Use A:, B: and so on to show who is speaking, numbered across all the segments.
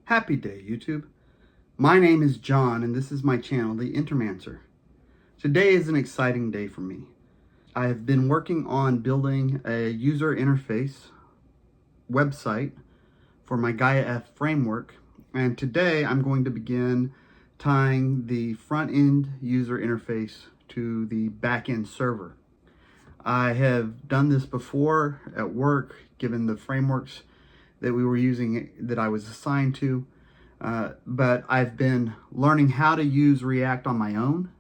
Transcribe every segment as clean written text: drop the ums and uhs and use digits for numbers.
A: Happy day, YouTube. My name is John, and this is my channel, The Intermancer. Today is an exciting day for me. I have been working on building a user interface website for my Gaia F framework, and today I'm going to begin tying the front-end user interface to the back-end server. I have done this before at work, given the frameworks that we were using, that I was assigned to, but I've been learning how to use React on my own,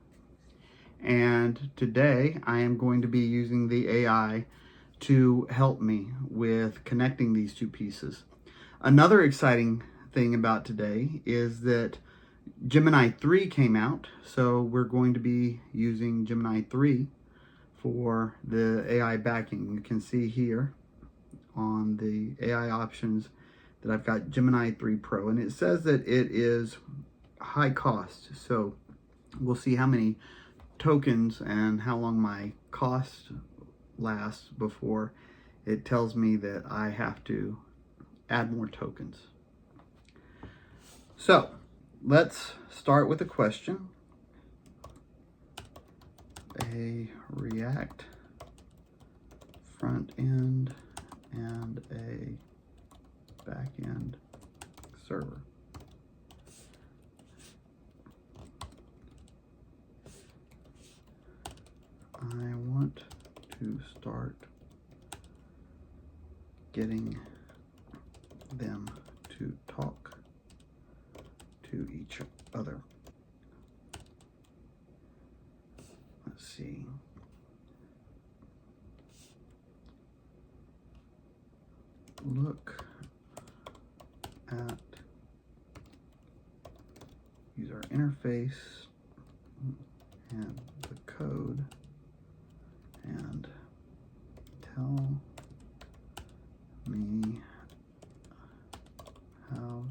A: and today I am going to be using the AI to help me with connecting these two pieces. Another exciting thing about today is that Gemini 3 came out, so we're going to be using Gemini 3 for the AI backing. You can see here on the AI options that I've got Gemini 3 Pro, and it says that it is high cost, so we'll see how many tokens and how long my cost lasts before it tells me that I have to add more tokens. So let's start with a question. A React front end and a backend server. I want to start getting them to talk to each other. Let's see. Look at user interface and the code and tell me how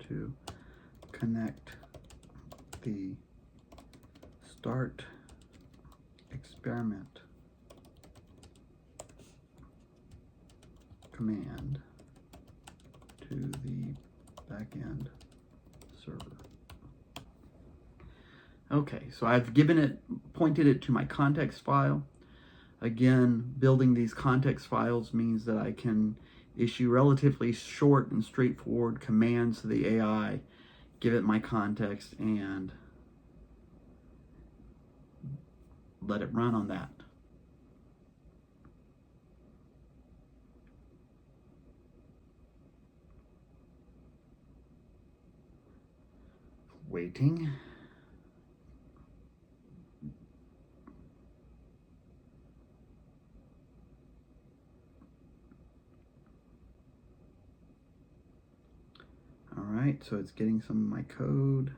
A: to connect the start experiment command to the backend server. Okay, so I've pointed it to my context file. Again, building these context files means that I can issue relatively short and straightforward commands to the AI, give it my context, and let it run on that. Waiting. All right, so it's getting some of my code.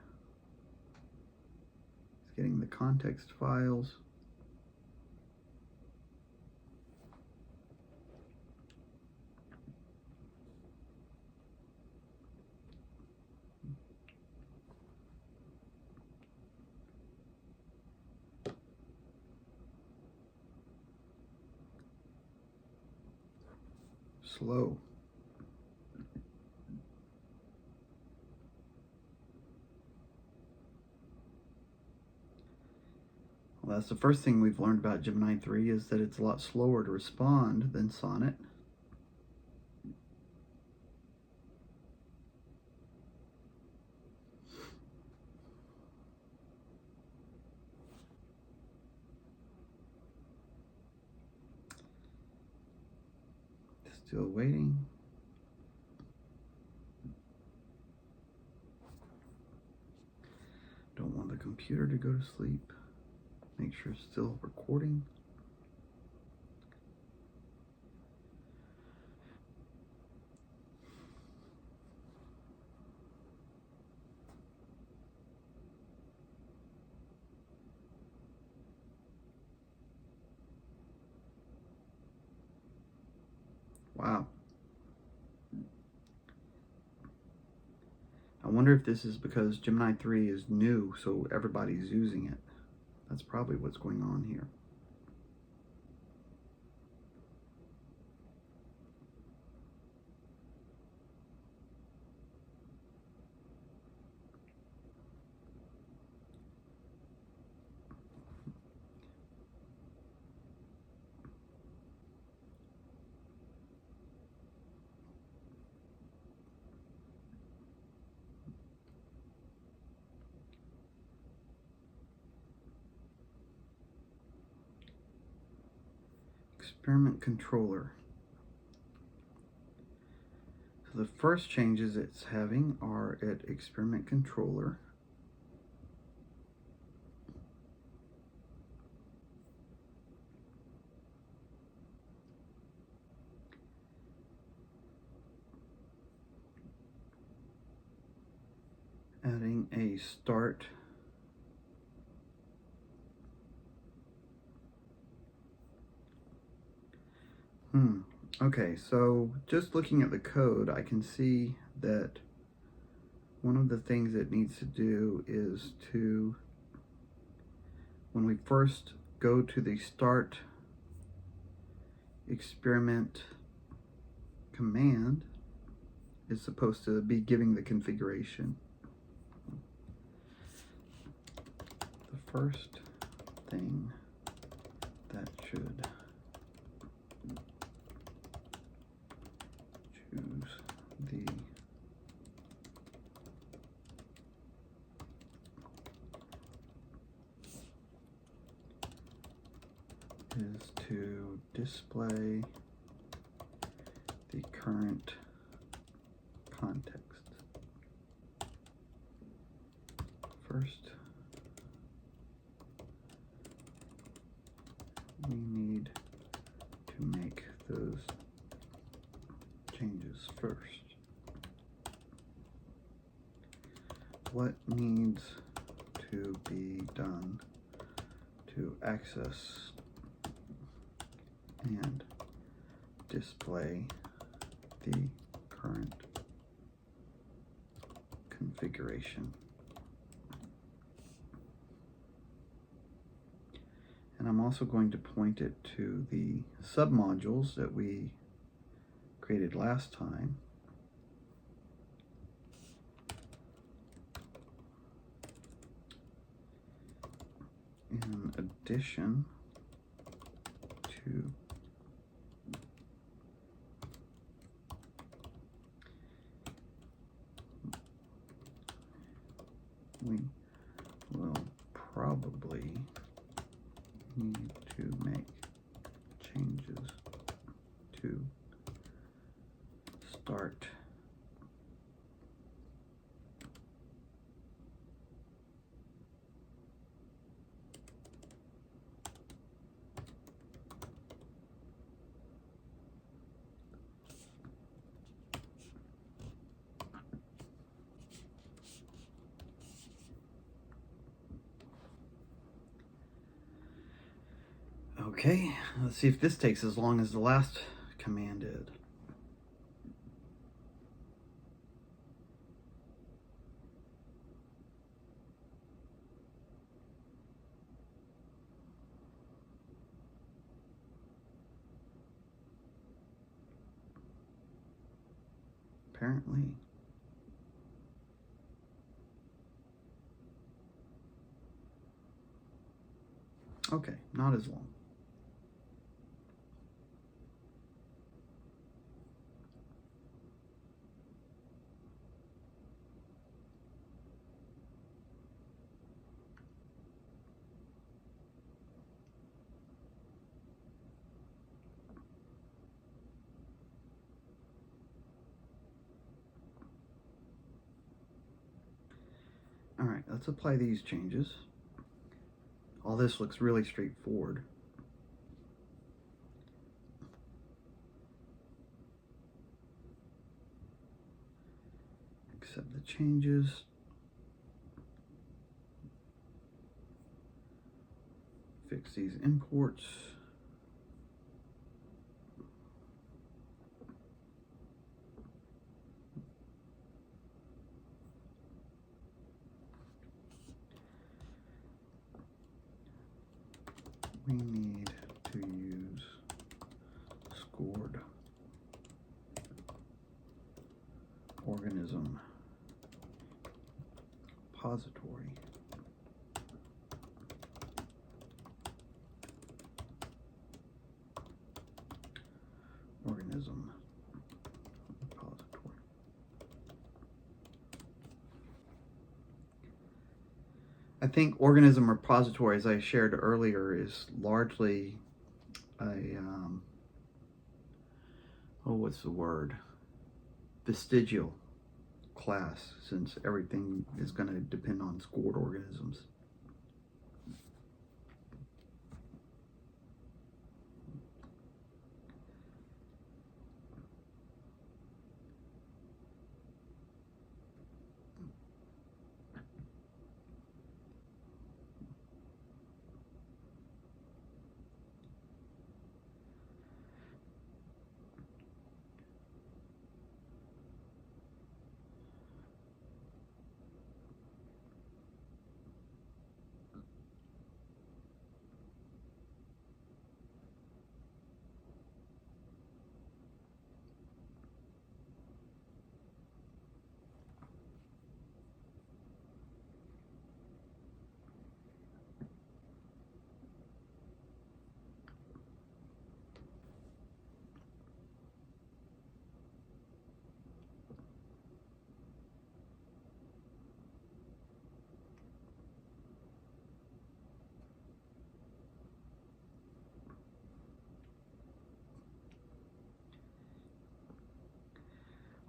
A: It's getting the context files. Slow. Well, that's the first thing we've learned about Gemini 3 is that it's a lot slower to respond than Sonnet. Still waiting. Don't want the computer to go to sleep. Make sure it's still recording. Wow. I wonder if this is because Gemini 3 is new, so everybody's using it. That's probably what's going on here. experiment controller. So the first changes it's having are at experiment controller. Adding a start Okay, so just looking at the code, I can see that one of the things it needs to do is to, when we first go to the start experiment command, is supposed to be giving the configuration. The first thing that should choose the is to display the current context. First, we need to make those changes first. What needs to be done to access and display the current configuration? And I'm also going to point it to the submodules that we created last time. In addition to we will probably need to make changes to start Okay, let's see if this takes as long as the last command did. Apparently. Okay, not as long. All right, let's apply these changes. All this looks really straightforward. Accept the changes. Fix these imports. We need to use scored organism repository. Organism repository. I think organism repository, as I shared earlier, is largely what's the word? Vestigial class, since everything is going to depend on scored organisms.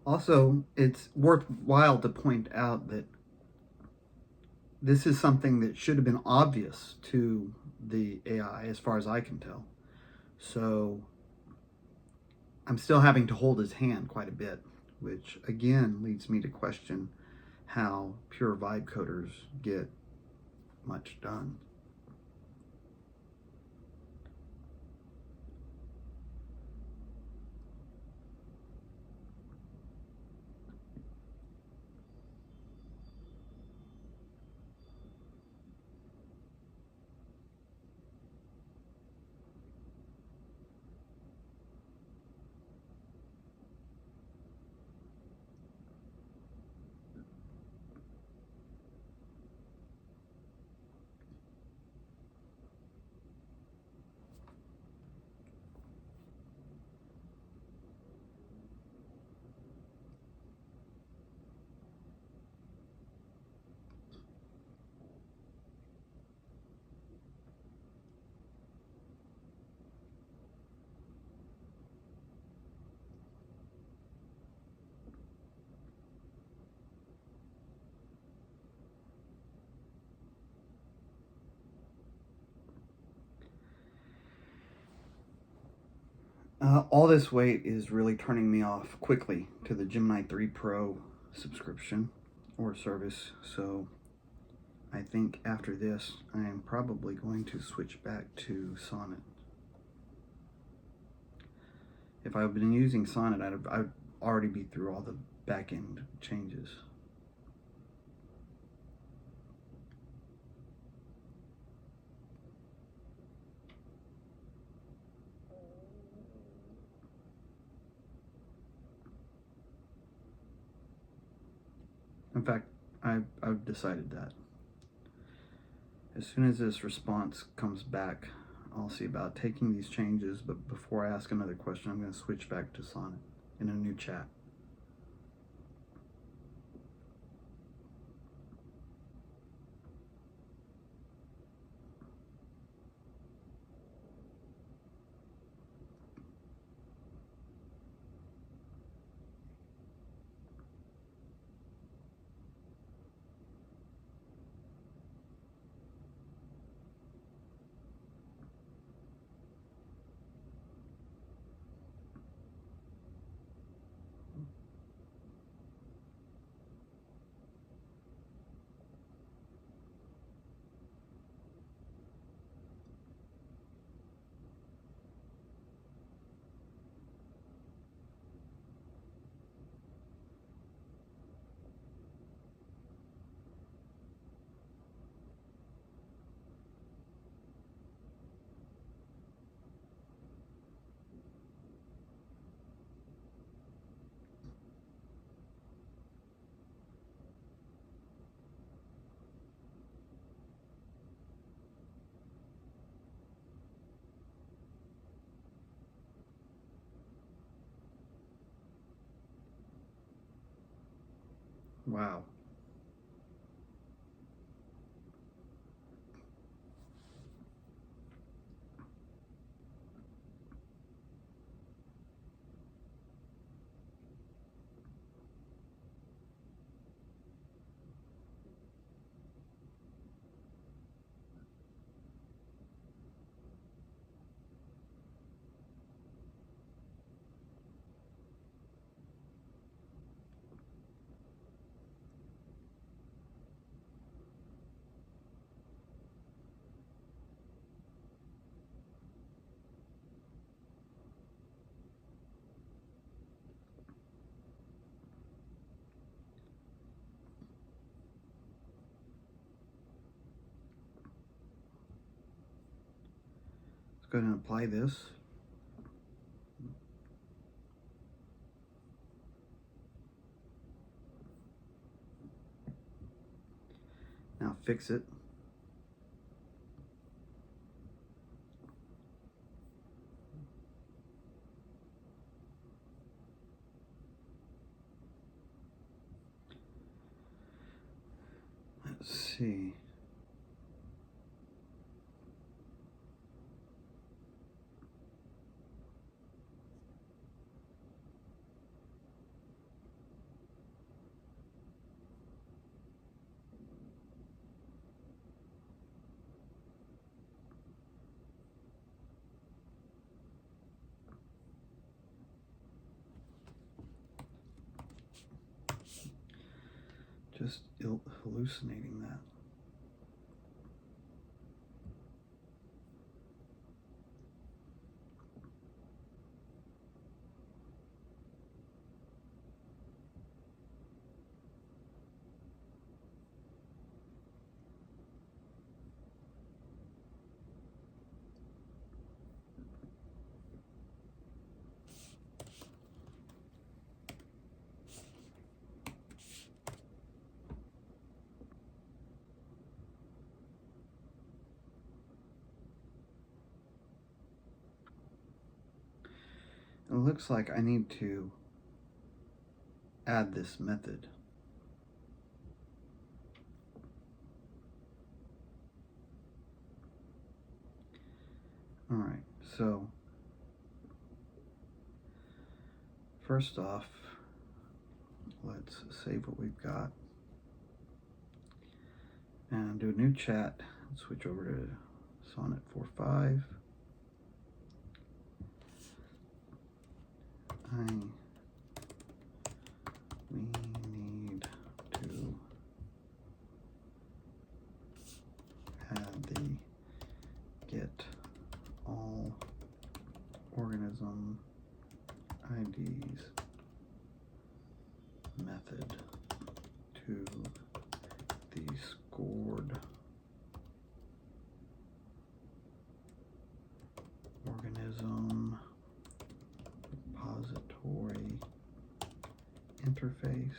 A: Also, it's worthwhile to point out that this is something that should have been obvious to the AI as far as I can tell. So I'm still having to hold his hand quite a bit, which again leads me to question how pure vibe coders get much done. All this weight is really turning me off quickly to the Gemini 3 Pro subscription or service. So I think after this, I am probably going to switch back to Sonnet. If I've been using Sonnet, I'd already be through all the backend changes. In fact, I've decided that. As soon as this response comes back, I'll see about taking these changes, but before I ask another question, I'm going to switch back to Sonnet in a new chat. Wow. go ahead and apply this. Now fix it. Let's see. Just hallucinating that. It looks like I need to add this method. All right, so first off, let's save what we've got and do a new chat. Switch over to Sonnet 4.5. We need to add the get all organism IDs method to the scored organism repository interface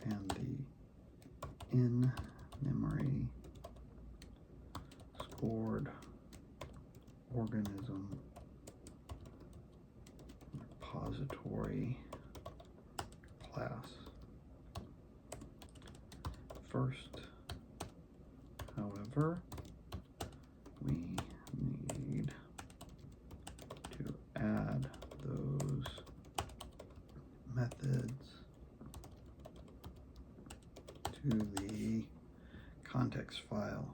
A: and the in-memory scored organism repository class. First, however, we need to add those methods to the context file.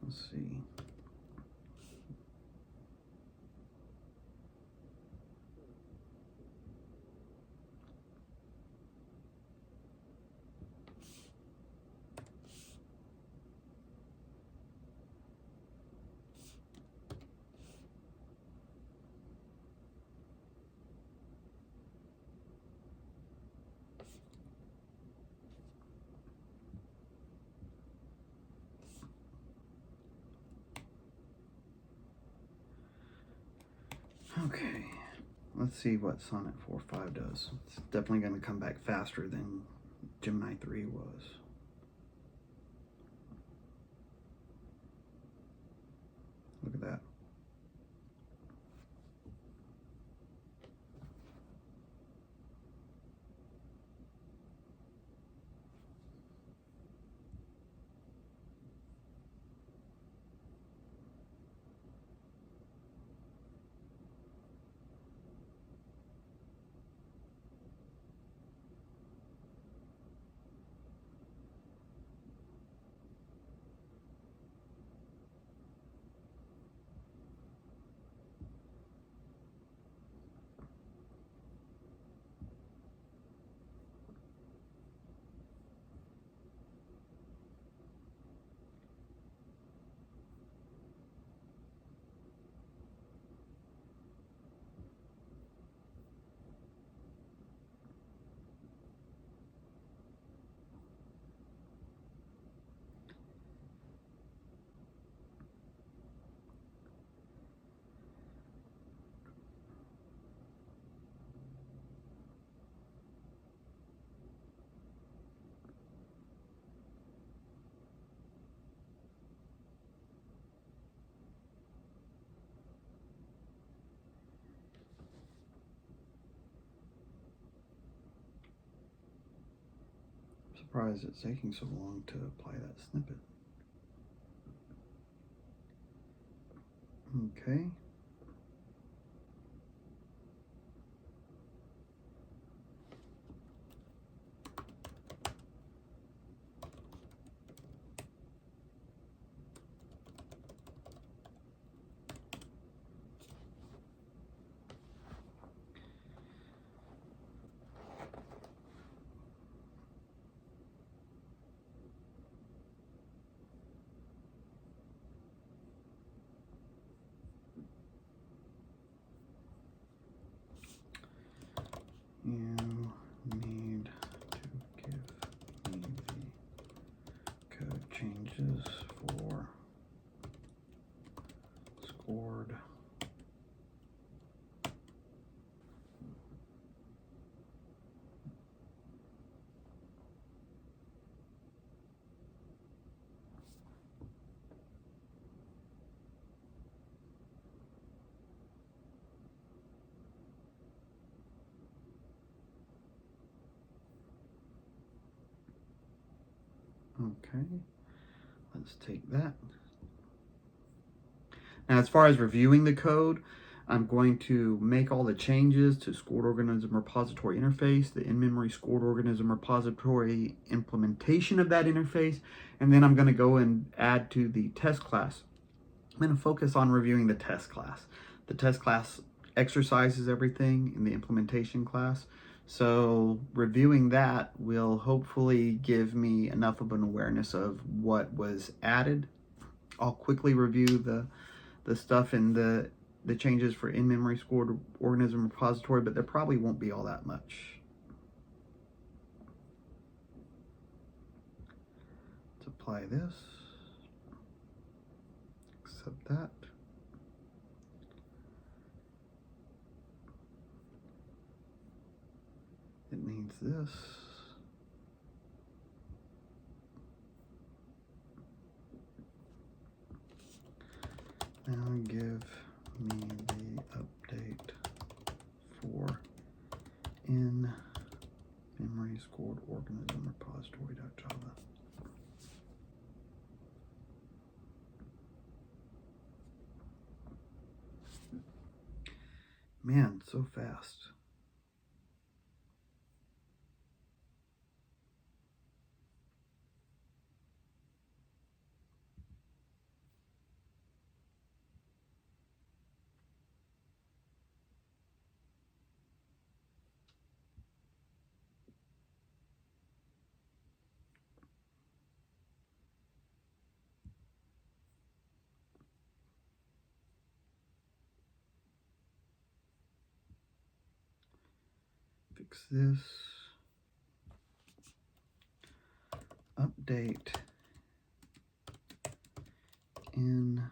A: Let's see. Okay, let's see what Sonnet 4.5 does. It's definitely going to come back faster than Gemini 3 was. Look at that. Surprised it's taking so long to apply that snippet. Okay. You need to give me the code changes for scored. Okay, let's take that. Now, as far as reviewing the code, I'm going to make all the changes to Scored Organism Repository Interface, the in-memory Scored Organism Repository implementation of that interface, and then I'm going to go and add to the test class. I'm going to focus on reviewing the test class. The test class exercises everything in the implementation class. So reviewing that will hopefully give me enough of an awareness of what was added. I'll quickly review the stuff in the changes for in-memory Scored Organism Repository, but there probably won't be all that much. Let's apply this. Accept that. It needs this. Now give me the update for in-memory Scored Organism Repository.java. Man, so fast. Fix this. Update in-memory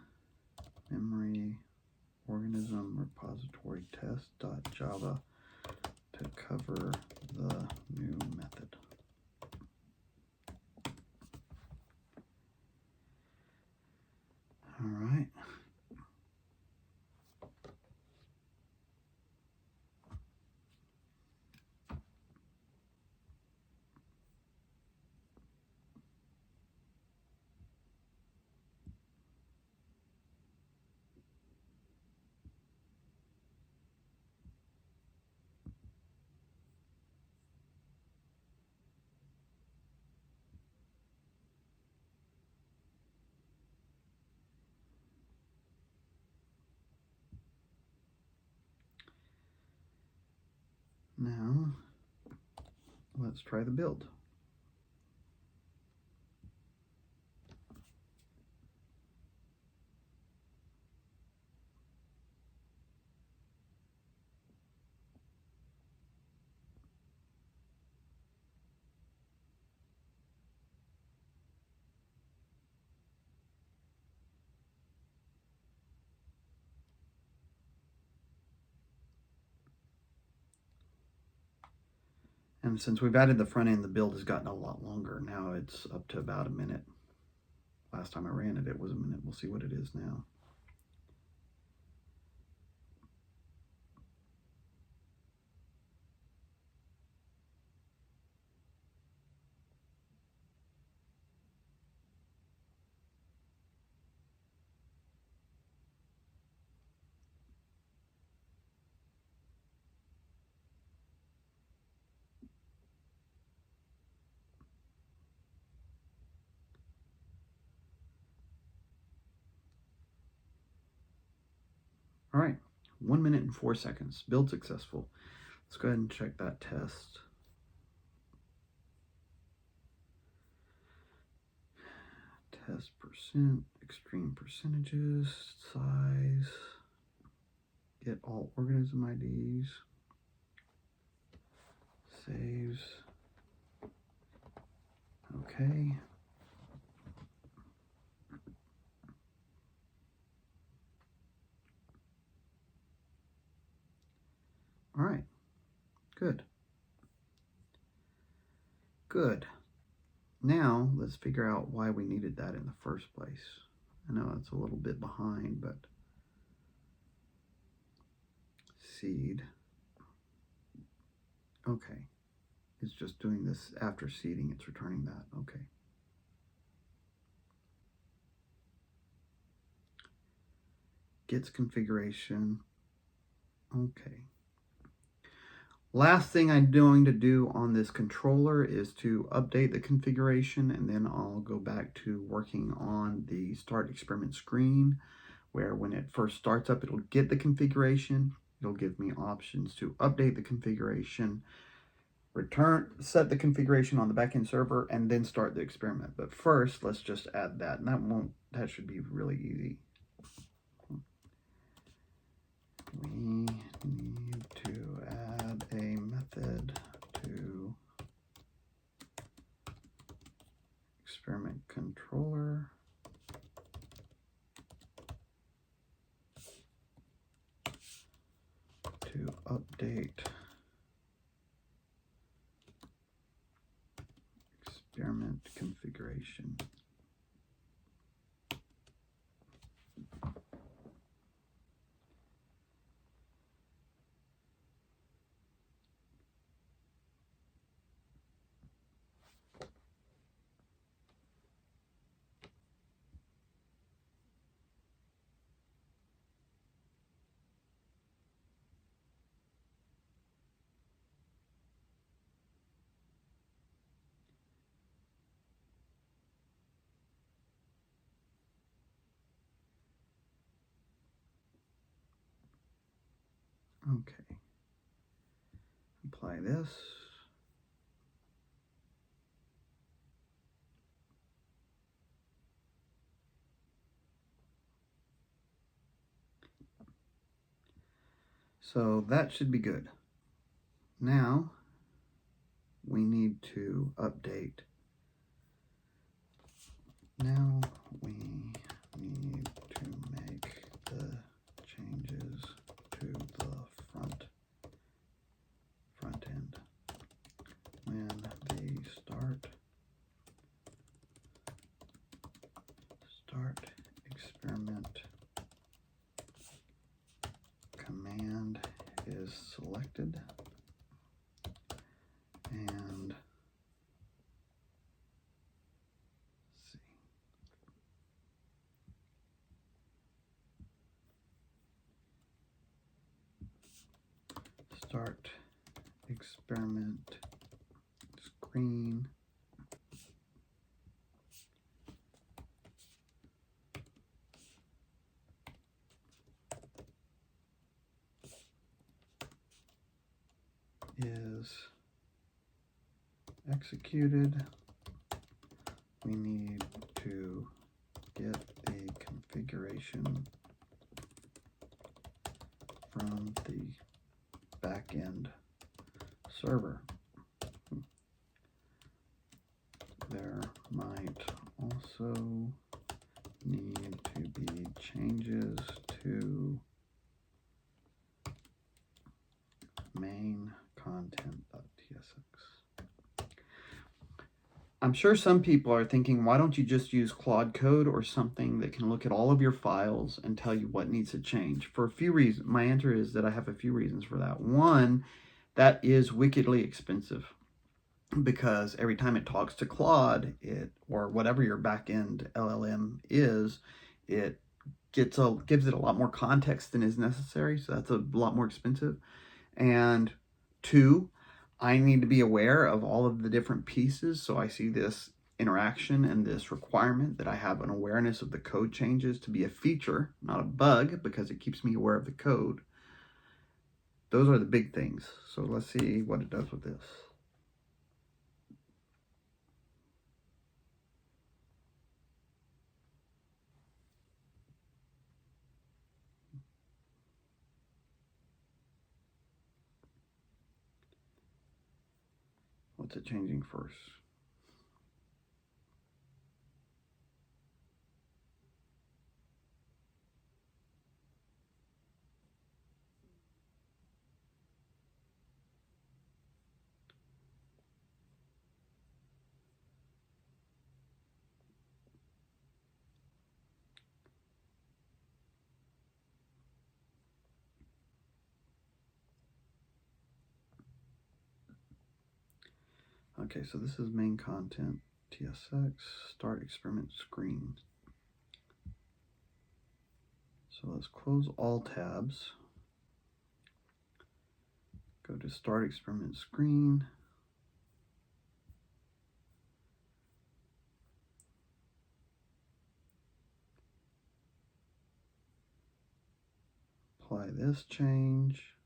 A: organism repository test.java to cover the new method. All right. Now, let's try the build. And since we've added the front end, the build has gotten a lot longer. Now it's up to about a minute. Last time I ran it, it was a minute. We'll see what it is now. All right, 1 minute and 4 seconds. Build successful. Let's go ahead and check that test. Test percent, extreme percentages, size, get all organism IDs, saves, okay. All right, good. Good. Now let's figure out why we needed that in the first place. I know it's a little bit behind, but seed. Okay, it's just doing this after seeding, it's returning that. Okay. Gets configuration. Okay. Last thing I'm going to do on this controller is to update the configuration, and then I'll go back to working on the start experiment screen, where when it first starts up, it'll get the configuration. It'll give me options to update the configuration, set the configuration on the backend server, and then start the experiment. But first, let's just add that, and that should be really easy. We need to add a method to experiment controller to update experiment configuration. Okay, apply this. So that should be good. Now we need to update. Now we need to make the changes to the front end. When the start experiment command is selected, and start experiment screen is executed. We need to get a configuration from the backend server. There might also need to be changes to main content.tsx. I'm sure some people are thinking, why don't you just use Claude Code or something that can look at all of your files and tell you what needs to change? For a few reasons. My answer is that I have a few reasons for that. One, that is wickedly expensive, because every time it talks to Claude, or whatever your backend LLM is, it gives it a lot more context than is necessary, so that's a lot more expensive. And two, I need to be aware of all of the different pieces. So I see this interaction and this requirement that I have an awareness of the code changes to be a feature, not a bug, because it keeps me aware of the code. Those are the big things. So let's see what it does with this. What's it changing first? Okay, so this is main content, TSX, start experiment screen. So let's close all tabs. Go to start experiment screen. Apply this change.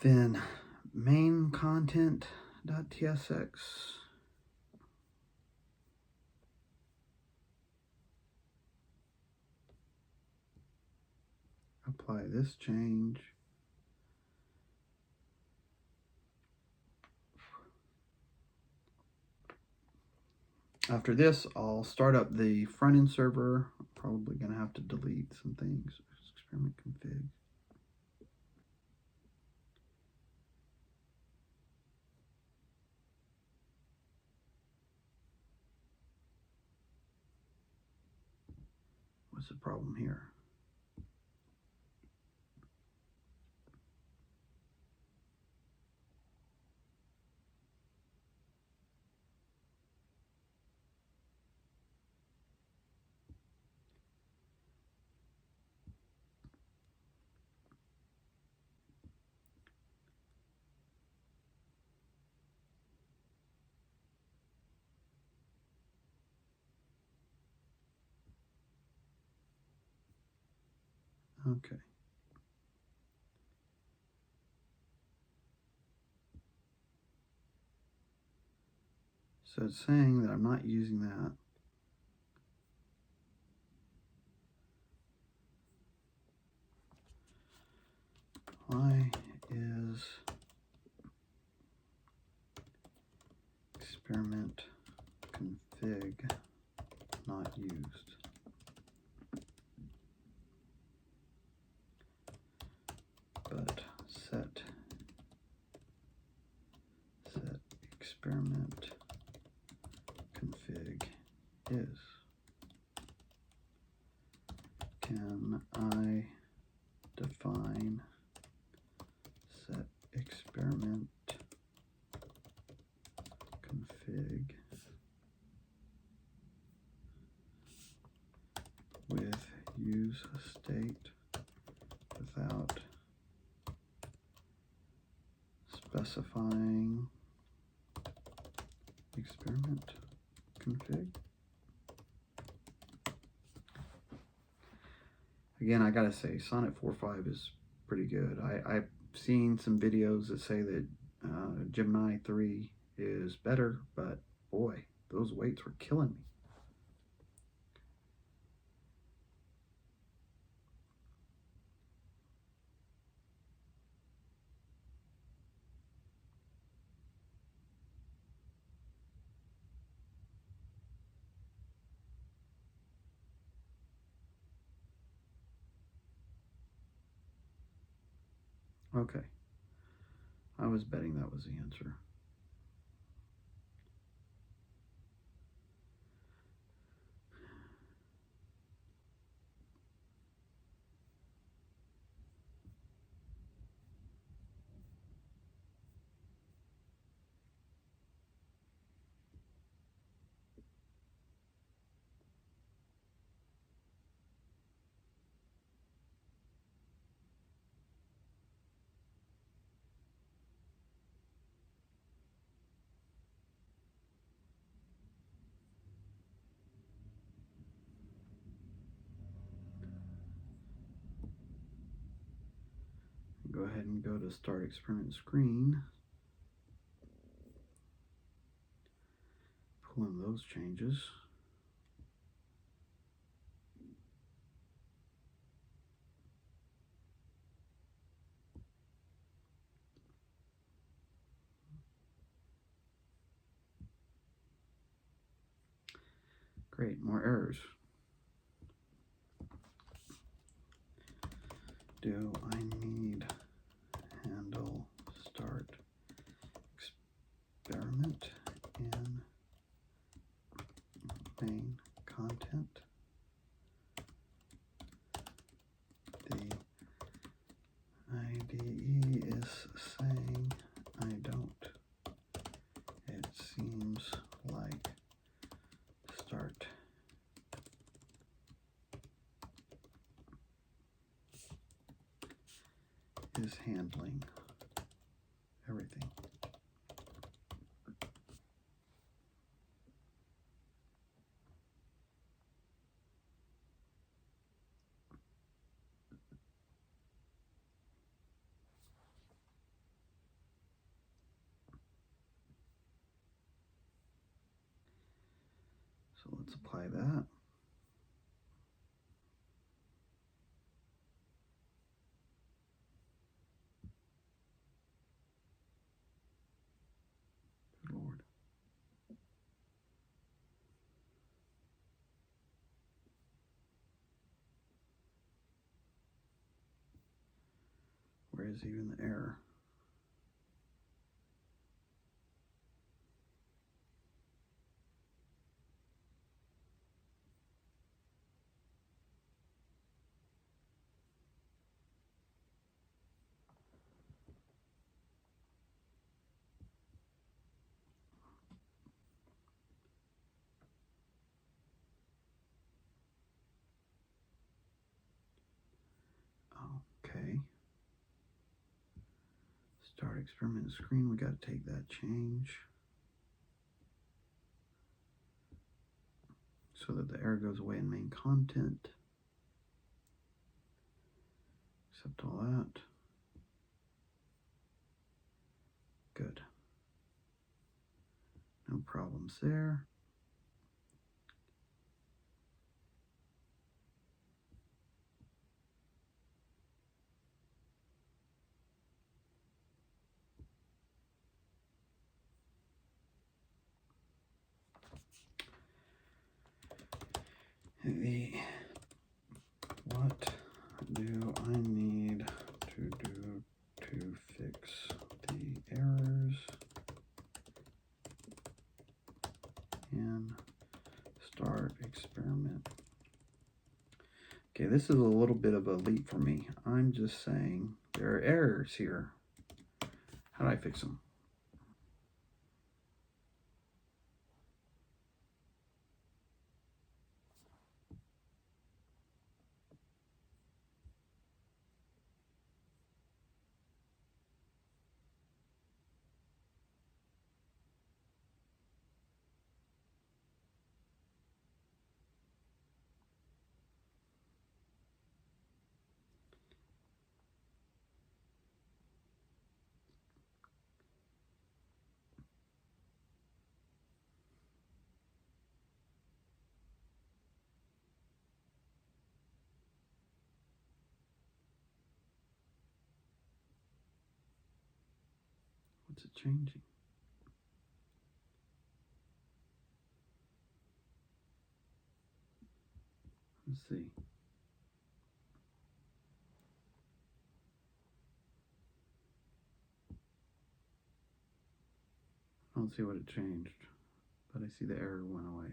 A: Then main content.tsx. Apply this change. After this, I'll start up the front-end server. I'm probably going to have to delete some things. Experiment config. What's the problem here? Okay. So it's saying that I'm not using that. Why is experiment config not used? But set experiment config is. Can I define set experiment config with use state without specifying experiment config? Again, I gotta say, Sonnet 4.5 is pretty good. I've seen some videos that say that Gemini 3 is better, but boy, those weights were killing me. Okay, I was betting that was the answer. Go ahead and go to Start Experiment Screen. Pull in those changes. Great, more errors. Do I need handle start experiment in main content? The IDE is saying I don't. It seems like start is handling everything. So let's apply that. Good Lord. Where is even the error? Okay. Start experiment screen. We got to take that change so that the error goes away in main content. Accept all that. Good. No problems there. What do I need to do to fix the errors in start experiment? Okay, this is a little bit of a leap for me. I'm just saying there are errors here. How do I fix them? What's it changing? Let's see. I don't see what it changed, but I see the error went away.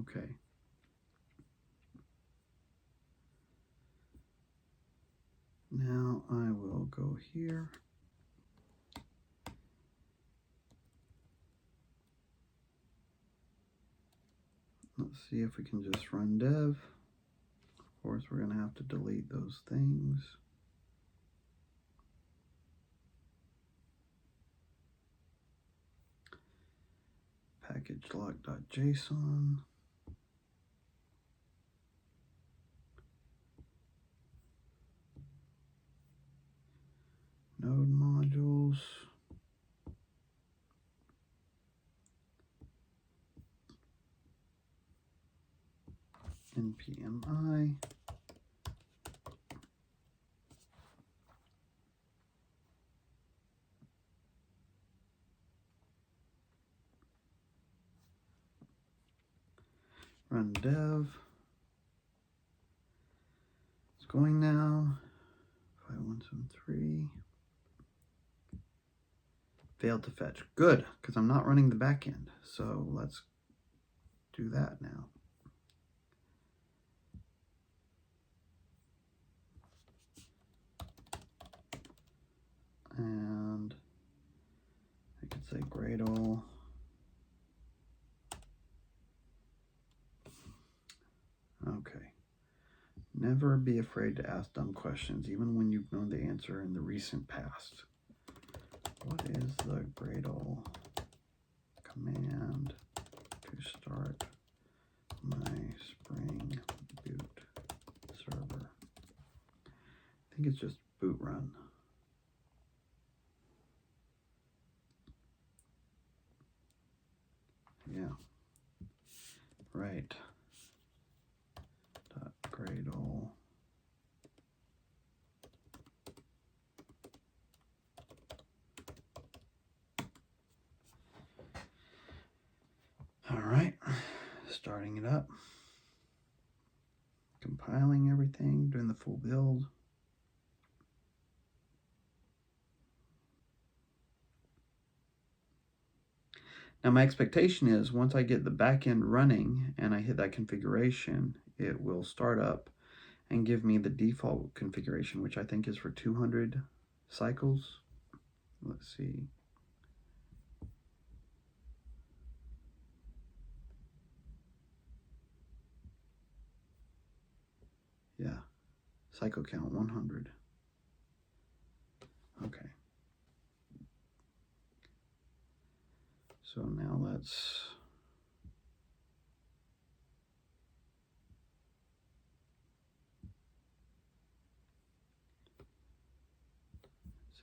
A: Okay. Now I will go here. Let's see if we can just run dev. Of course, we're going to have to delete those things. Package lock.json. npmi. Run dev. It's going now. 5173. Failed to fetch. Good, because I'm not running the backend. So let's do that now. And I could say Gradle. Okay. Never be afraid to ask dumb questions, even when you've known the answer in the recent past. What is the Gradle command to start my Spring Boot server? I think it's just boot run. Yeah. Right. Gradle. All right, starting it up, compiling everything, doing the full build. Now my expectation is once I get the backend running and I hit that configuration, it will start up and give me the default configuration, which I think is for 200 cycles. Let's see. Yeah, cycle count 100. Okay. So now let's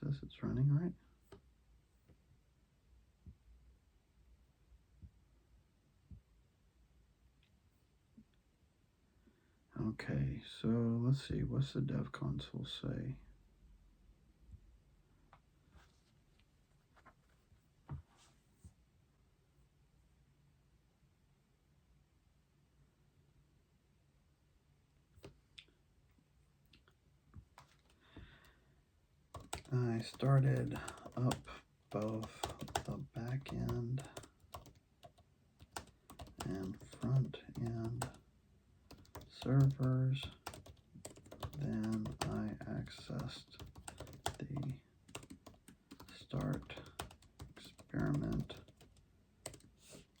A: says it's running, right? Okay, so let's see, what's the dev console say? I started up both the backend and front end servers. Then I accessed the start experiment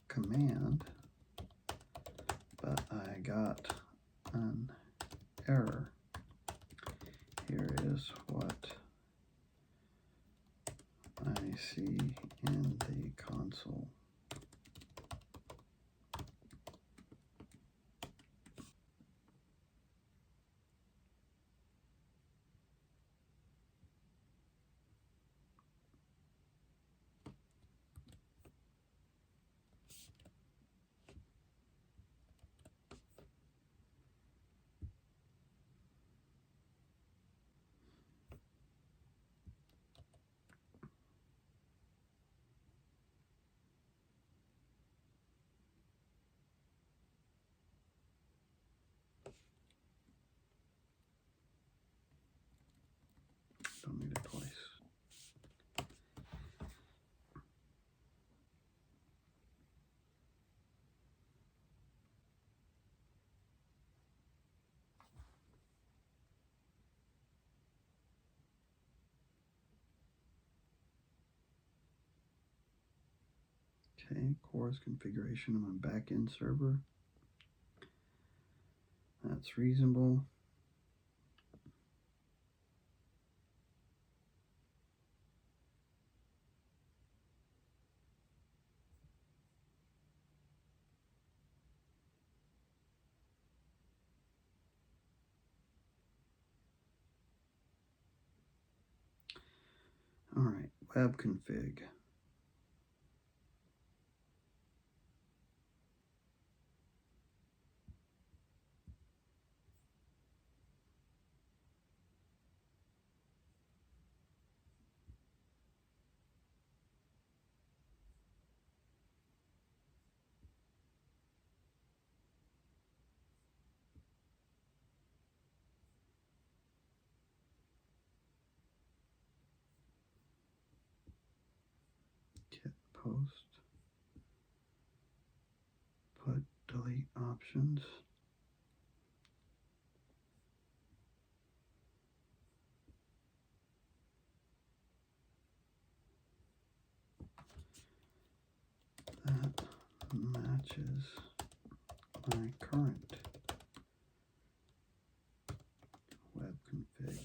A: command, but I got an error. Here is what I see in the console. Don't need it twice. Okay, CORS configuration of my backend server. That's reasonable. All right, web config. post, put delete options. That matches my current web config.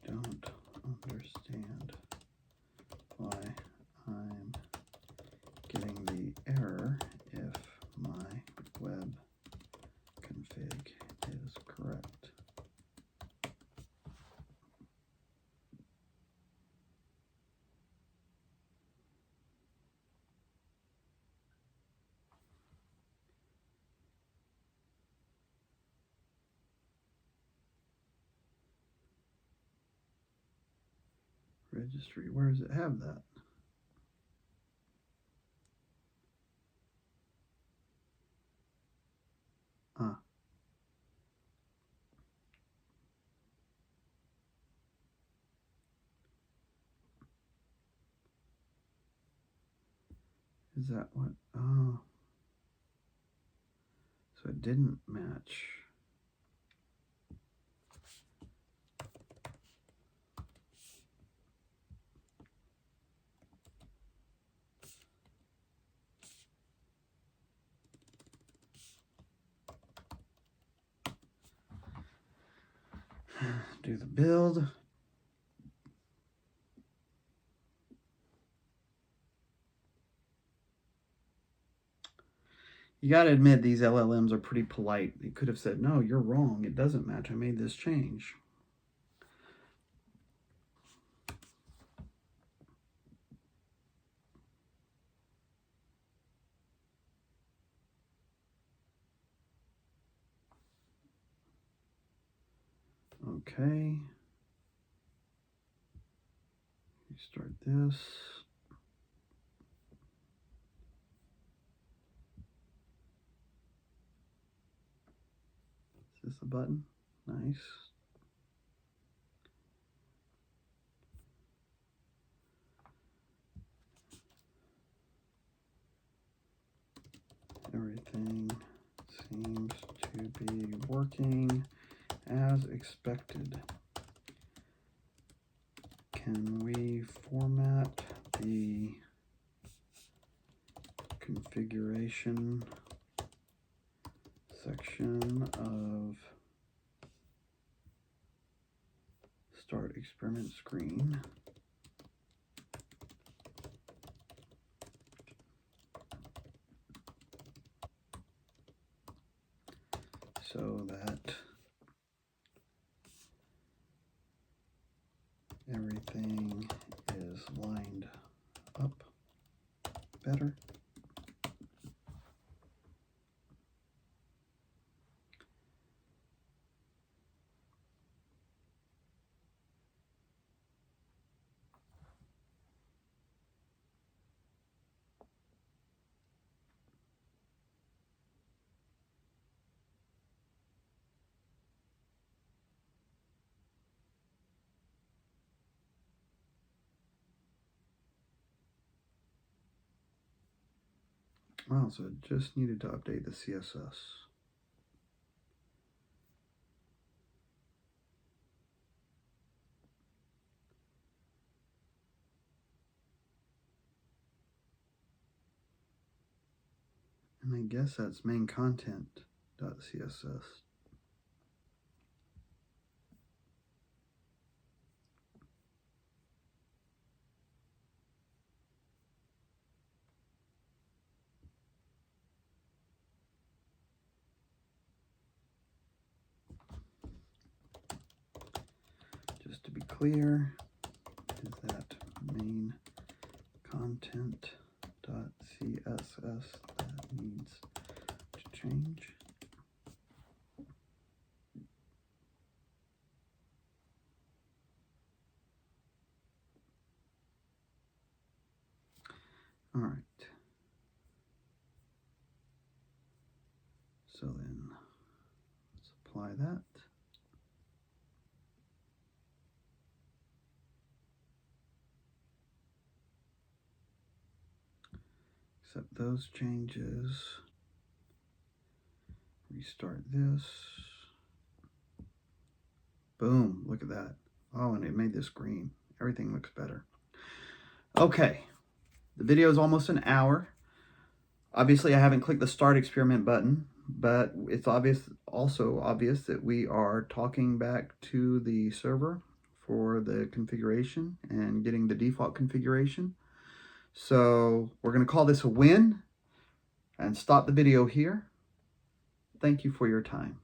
A: I don't understand why I'm getting the error if my web config is correct. Registry, where does it have that? Ah. Is that what? Oh. So it didn't match. Do the build. You got to admit, these LLMs are pretty polite. They could have said, no, you're wrong. It doesn't match. I made this change. Okay. Restart this. Is this a button? Nice. Everything seems to be working as expected. Can we format the configuration section of start experiment screen so that everything is lined up better? Wow, so it just needed to update the CSS. And I guess that's main content.css. Just to be clear, is that main content.css that needs to change? All right. So then let's apply that. Accept those changes. Restart this. Boom, look at that. Oh, and it made this green. Everything looks better. Okay, the video is almost an hour. Obviously, I haven't clicked the start experiment button, but it's also obvious that we are talking back to the server for the configuration and getting the default configuration. So we're going to call this a win and stop the video here. Thank you for your time.